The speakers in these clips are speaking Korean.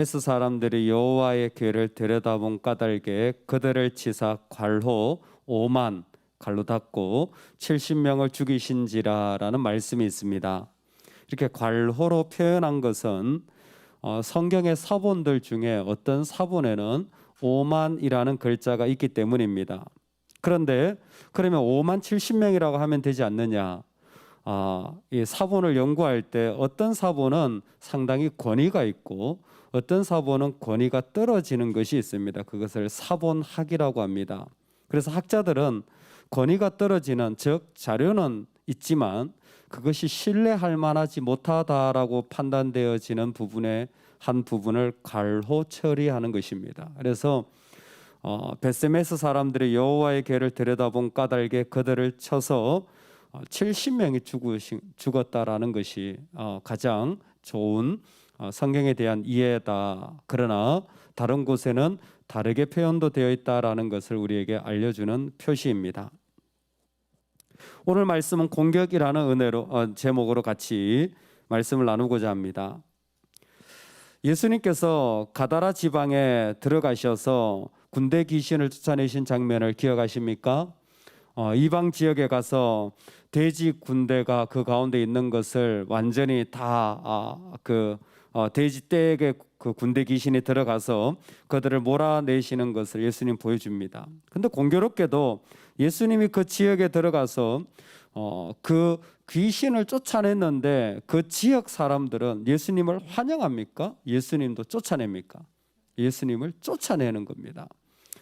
베스 사람들이 여호와의 궤를 들여다본 까닭에 그들을 치사 괄호 5만 갈로 닫고 70명을 죽이신지라라는 말씀이 있습니다. 이렇게 괄호로 표현한 것은 성경의 사본들 중에 어떤 사본에는 5만이라는 글자가 있기 때문입니다. 그런데 그러면 5만 70명이라고 하면 되지 않느냐? 이 사본을 연구할 때 어떤 사본은 상당히 권위가 있고 어떤 사본은 권위가 떨어지는 것이 있습니다. 그것을 사본학이라고 합니다. 그래서 학자들은 권위가 떨어지는, 즉 자료는 있지만 그것이 신뢰할 만하지 못하다라고 판단되어지는 부분의 한 부분을 괄호 처리하는 것입니다. 그래서 베세메스 사람들이 여호와의 궤를 들여다본 까닭에 그들을 쳐서 70명이 죽었다라는 것이 가장 좋은 성경에 대한 이해다. 그러나 다른 곳에는 다르게 표현도 되어 있다라는 것을 우리에게 알려주는 표시입니다. 오늘 말씀은 공격이라는 은혜로 제목으로 같이 말씀을 나누고자 합니다. 예수님께서 가다라 지방에 들어가셔서 군대 귀신을 쫓아내신 장면을 기억하십니까? 이방 지역에 가서 돼지 군대가 그 가운데 있는 것을 완전히 다 돼지 떼에게 그 군대 귀신이 들어가서 그들을 몰아내시는 것을 예수님 보여줍니다. 근데 공교롭게도 예수님이 그 지역에 들어가서 그 귀신을 쫓아냈는데 그 지역 사람들은 예수님을 환영합니까? 예수님도 쫓아냅니까? 예수님을 쫓아내는 겁니다.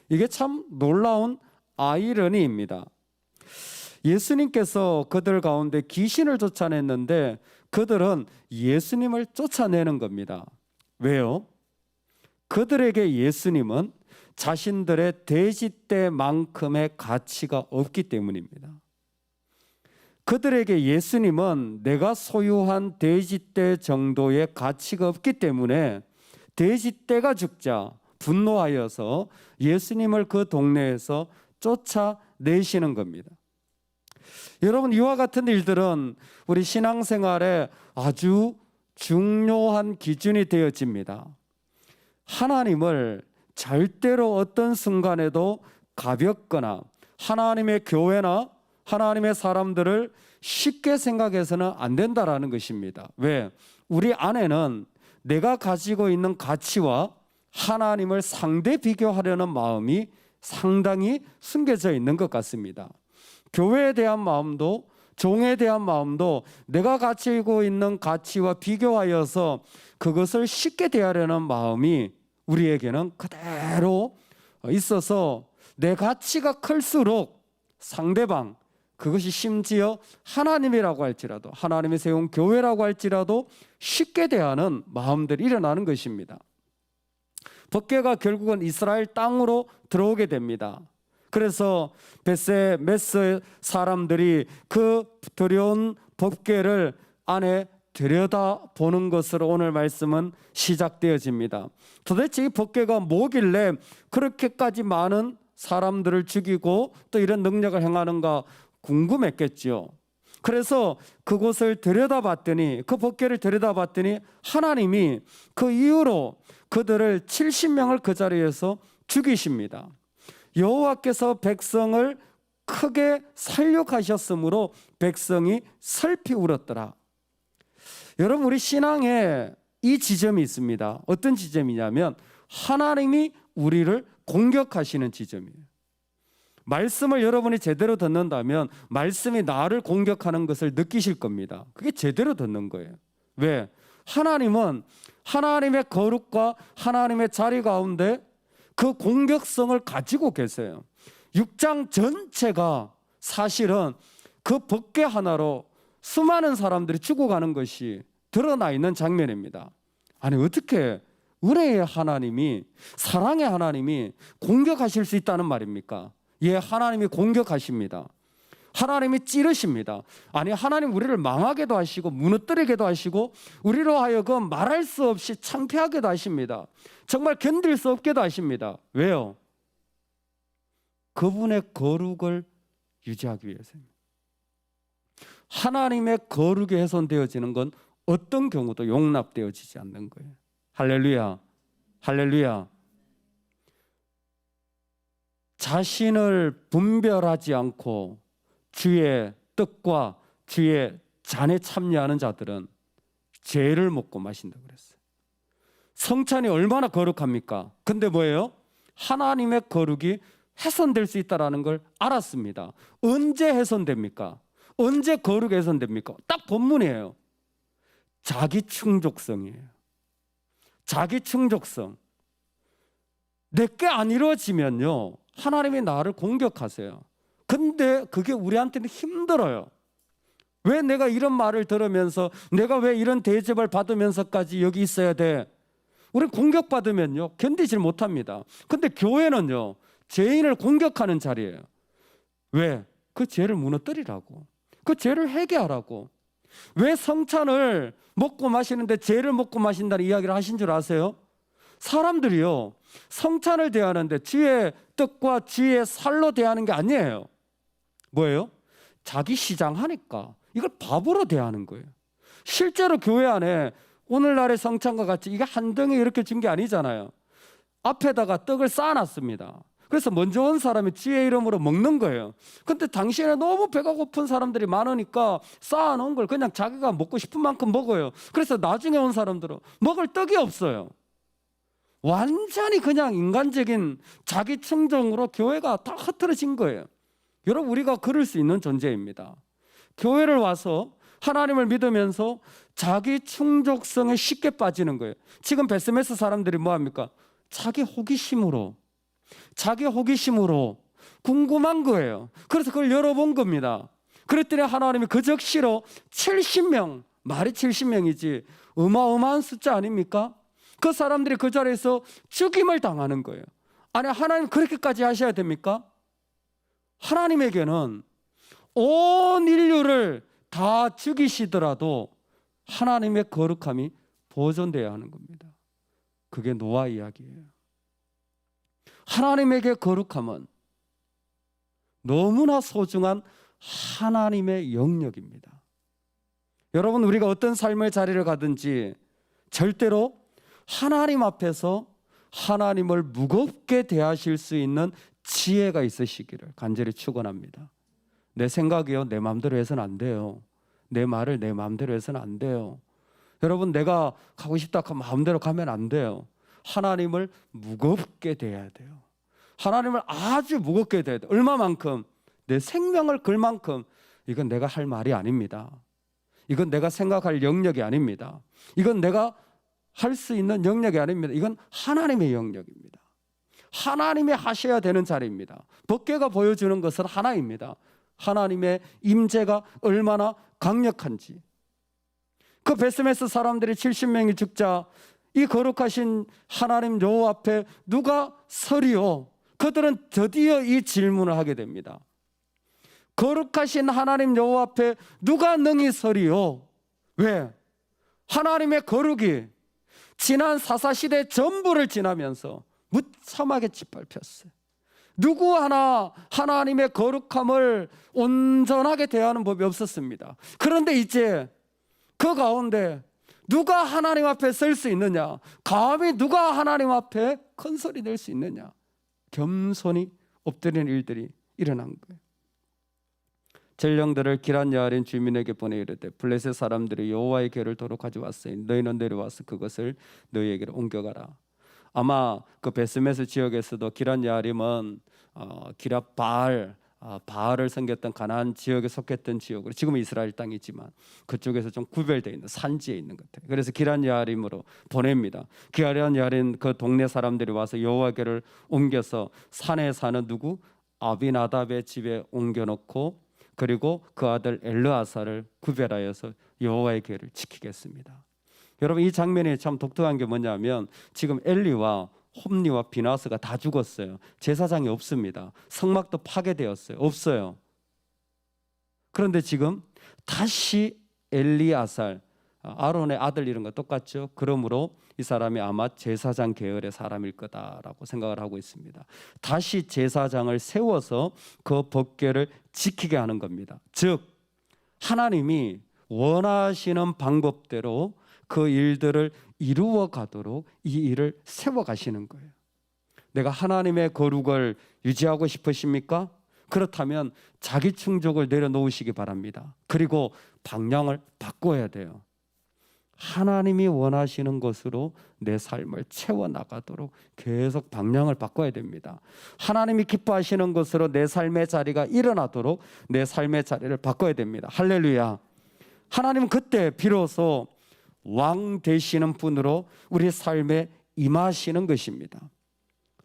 이게 참 놀라운 아이러니입니다. 예수님께서 그들 가운데 귀신을 쫓아냈는데 그들은 예수님을 쫓아내는 겁니다. 왜요? 그들에게 예수님은 자신들의 돼지떼만큼의 가치가 없기 때문입니다. 그들에게 예수님은 내가 소유한 돼지떼 정도의 가치가 없기 때문에 돼지떼가 죽자 분노하여서 예수님을 그 동네에서 쫓아내시는 겁니다. 여러분, 이와 같은 일들은 우리 신앙생활에 아주 중요한 기준이 되어집니다. 하나님을 절대로 어떤 순간에도 가볍거나 하나님의 교회나 하나님의 사람들을 쉽게 생각해서는 안 된다라는 것입니다. 왜? 우리 안에는 내가 가지고 있는 가치와 하나님을 상대 비교하려는 마음이 상당히 숨겨져 있는 것 같습니다. 교회에 대한 마음도 종에 대한 마음도 내가 가지고 있는 가치와 비교하여서 그것을 쉽게 대하려는 마음이 우리에게는 그대로 있어서 내 가치가 클수록 상대방, 그것이 심지어 하나님이라고 할지라도 하나님이 세운 교회라고 할지라도 쉽게 대하는 마음들이 일어나는 것입니다. 법궤가 결국은 이스라엘 땅으로 들어오게 됩니다. 그래서 베세메스 사람들이 그 들여온 법궤를 안에 들여다보는 것으로 오늘 말씀은 시작되어집니다. 도대체 이 법궤가 뭐길래 그렇게까지 많은 사람들을 죽이고 또 이런 능력을 행하는가 궁금했겠죠. 그래서 그곳을 들여다봤더니, 그 법궤를 들여다봤더니 하나님이 그 이후로 그들을 70명을 그 자리에서 죽이십니다. 여호와께서 백성을 크게 살육하셨으므로 백성이 슬피 울었더라. 여러분, 우리 신앙에 이 지점이 있습니다. 어떤 지점이냐면 하나님이 우리를 공격하시는 지점이에요. 말씀을 여러분이 제대로 듣는다면 말씀이 나를 공격하는 것을 느끼실 겁니다. 그게 제대로 듣는 거예요. 왜? 하나님은 하나님의 거룩과 하나님의 자리 가운데 그 공격성을 가지고 계세요. 6장 전체가 사실은 그 법궤 하나로 수많은 사람들이 죽어가는 것이 드러나 있는 장면입니다. 아니, 어떻게 은혜의 하나님이, 사랑의 하나님이 공격하실 수 있다는 말입니까? 예, 하나님이 공격하십니다. 하나님이 찌르십니다. 아니, 하나님 우리를 망하게도 하시고 무너뜨리게도 하시고 우리로 하여금 말할 수 없이 창피하게도 하십니다. 정말 견딜 수 없게도 하십니다. 왜요? 그분의 거룩을 유지하기 위해서입니다. 하나님의 거룩이 훼손되어지는 건 어떤 경우도 용납되어지지 않는 거예요. 할렐루야. 할렐루야. 자신을 분별하지 않고 주의 뜻과 주의 잔에 참여하는 자들은 죄를 먹고 마신다고 그랬어요. 성찬이 얼마나 거룩합니까? 근데 뭐예요? 하나님의 거룩이 훼손될 수 있다는 걸 알았습니다. 언제 훼손됩니까? 언제 거룩이 훼손됩니까? 딱 본문이에요. 자기 충족성이에요. 자기 충족성. 내게 안 이루어지면요, 하나님이 나를 공격하세요. 근데 그게 우리한테는 힘들어요. 왜 내가 이런 말을 들으면서, 내가 왜 이런 대접을 받으면서까지 여기 있어야 돼? 우리는 공격받으면요 견디질 못합니다. 근데 교회는요 죄인을 공격하는 자리예요. 왜? 그 죄를 무너뜨리라고, 그 죄를 회개하라고. 왜 성찬을 먹고 마시는데 죄를 먹고 마신다는 이야기를 하신 줄 아세요? 사람들이요 성찬을 대하는데 주의 뜻과 주의 살로 대하는 게 아니에요. 뭐예요? 자기 시장하니까 이걸 밥으로 대하는 거예요. 실제로 교회 안에 오늘날의 성찬과 같이 이게 한 덩이 이렇게 준 게 아니잖아요. 앞에다가 떡을 쌓아놨습니다. 그래서 먼저 온 사람이 주의 이름으로 먹는 거예요. 근데 당시에는 너무 배가 고픈 사람들이 많으니까 쌓아놓은 걸 그냥 자기가 먹고 싶은 만큼 먹어요. 그래서 나중에 온 사람들은 먹을 떡이 없어요. 완전히 그냥 인간적인 자기 충동으로 교회가 다 흐트러진 거예요. 여러분, 우리가 그럴 수 있는 존재입니다. 교회를 와서 하나님을 믿으면서 자기 충족성에 쉽게 빠지는 거예요. 지금 베스메스 사람들이 뭐합니까? 자기 호기심으로 궁금한 거예요. 그래서 그걸 열어본 겁니다. 그랬더니 하나님이 그 적시로 70명, 말이 70명이지 어마어마한 숫자 아닙니까? 그 사람들이 그 자리에서 죽임을 당하는 거예요. 아니, 하나님 그렇게까지 하셔야 됩니까? 하나님에게는 온 인류를 다 죽이시더라도 하나님의 거룩함이 보존되어야 하는 겁니다. 그게 노아 이야기예요. 하나님에게 거룩함은 너무나 소중한 하나님의 영역입니다. 여러분, 우리가 어떤 삶의 자리를 가든지 절대로 하나님 앞에서 하나님을 무겁게 대하실 수 있는 지혜가 있으시기를 간절히 축원합니다. 내 생각이요, 내 마음대로 해서는 안 돼요. 내 말을 내 마음대로 해서는 안 돼요. 여러분, 내가 가고 싶다 하면 마음대로 가면 안 돼요. 하나님을 무겁게 대해야 돼요. 하나님을 아주 무겁게 대해야 돼요. 얼마만큼? 내 생명을 걸 만큼. 이건 내가 할 말이 아닙니다. 이건 내가 생각할 영역이 아닙니다. 이건 내가 할 수 있는 영역이 아닙니다. 이건 하나님의 영역입니다. 하나님이 하셔야 되는 자리입니다. 법궤가 보여주는 것은 하나입니다. 하나님의 임재가 얼마나 강력한지. 그 베스메스 사람들이 70명이 죽자 이 거룩하신 하나님 여호와 앞에 누가 서리요? 그들은 드디어 이 질문을 하게 됩니다. 거룩하신 하나님 여호와 앞에 누가 능히 서리요? 왜? 하나님의 거룩이 지난 사사시대 전부를 지나면서 무참하게 짓밟혔어요. 누구 하나 하나님의 거룩함을 온전하게 대하는 법이 없었습니다. 그런데 이제 그 가운데 누가 하나님 앞에 설 수 있느냐? 감히 누가 하나님 앞에 큰 소리 낼 수 있느냐? 겸손히 엎드리는 일들이 일어난 거예요. 전령들을 기란 야린 주민에게 보내 이르되 블레셋 사람들이 여호와의 궤를 도로 가져왔으니 너희는 내려와서 그것을 너희에게로 옮겨가라. 아마 그 베스메스 지역에서도 기란 야림은 기랏 바알을 섬겼던 가나안 지역에 속했던 지역으로 지금은 이스라엘 땅이지만 그쪽에서 좀 구별되어 있는 산지에 있는 것 같아요. 그래서 기란 야림으로 보냅니다. 기란 야림 그 동네 사람들이 와서 여호와 궤를 옮겨서 산에 사는 누구? 아비나답의 집에 옮겨놓고 그리고 그 아들 엘르아사를 구별하여서 여호와의 궤를 지키겠습니다. 여러분, 이 장면이 참 독특한 게 뭐냐면 지금 엘리와 홈리와 비나스가 다 죽었어요. 제사장이 없습니다. 성막도 파괴되었어요. 없어요. 그런데 지금 다시 엘리아살, 아론의 아들 이런 거 똑같죠. 그러므로 이 사람이 아마 제사장 계열의 사람일 거다라고 생각을 하고 있습니다. 다시 제사장을 세워서 그 법궤를 지키게 하는 겁니다. 즉 하나님이 원하시는 방법대로 그 일들을 이루어 가도록 이 일을 세워 가시는 거예요. 내가 하나님의 거룩을 유지하고 싶으십니까? 그렇다면 자기 충족을 내려놓으시기 바랍니다. 그리고 방향을 바꿔야 돼요. 하나님이 원하시는 것으로 내 삶을 채워나가도록 계속 방향을 바꿔야 됩니다. 하나님이 기뻐하시는 것으로 내 삶의 자리가 일어나도록 내 삶의 자리를 바꿔야 됩니다. 할렐루야. 하나님은 그때 비로소 왕 되시는 분으로 우리 삶에 임하시는 것입니다.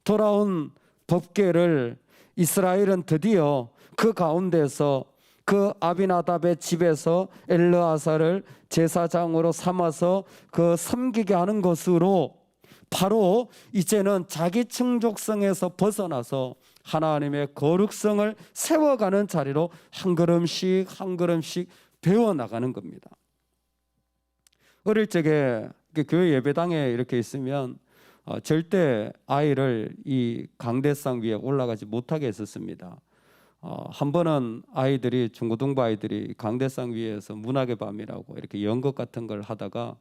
돌아온 법궤를 이스라엘은 드디어 그 가운데서 그 아비나답의 집에서 엘르아사를 제사장으로 삼아서 그 섬기게 하는 것으로 바로 이제는 자기 충족성에서 벗어나서 하나님의 거룩성을 세워가는 자리로 한 걸음씩 한 걸음씩 배워나가는 겁니다. 어릴 적에 교회 예배당에 이렇게 있으면 절대 아이를 이 강대상 위에 올라가지 못하게 했었습니다. 한 번은 아이들이 중고등부 아이들이 강대상 위에서 문학의 밤이라고 이렇게 연극 같은 걸 하다가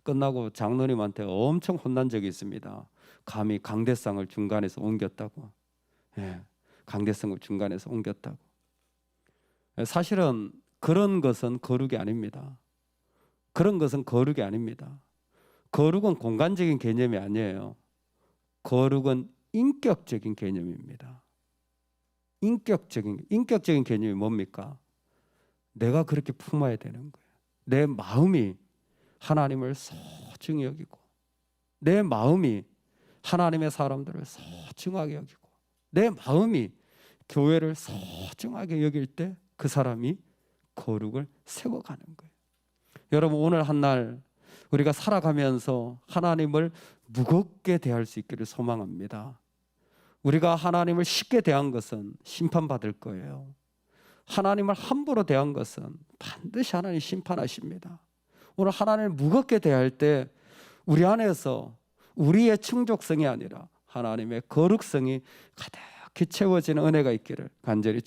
끝나고 장로님한테 엄청 혼난 적이 있습니다. 감히 강대상을 중간에서 옮겼다고. 강대상을 중간에서 옮겼다고. 사실은 그런 것은 거룩이 아닙니다. 그런 것은 거룩이 아닙니다. 거룩은 공간적인 개념이 아니에요. 거룩은 인격적인 개념입니다. 인격적인 개념이 뭡니까? 내가 그렇게 품어야 되는 거예요. 내 마음이 하나님을 소중히 여기고, 내 마음이 하나님의 사람들을 소중하게 여기고, 내 마음이 교회를 소중하게 여길 때 그 사람이 거룩을 세워가는 거예요. 여러분, 오늘 한날 우리가 살아가면서 하나님을 무겁게 대할 수 있기를 소망합니다. 우리가 하나님을 쉽게 대한 것은 심판받을 거예요. 하나님을 함부로 대한 것은 반드시 하나님 심판하십니다. 오늘 하나님을 무겁게 대할 때 우리 안에서 우리의 충족성이 아니라 하나님의 거룩성이 가득히 채워지는 은혜가 있기를 간절히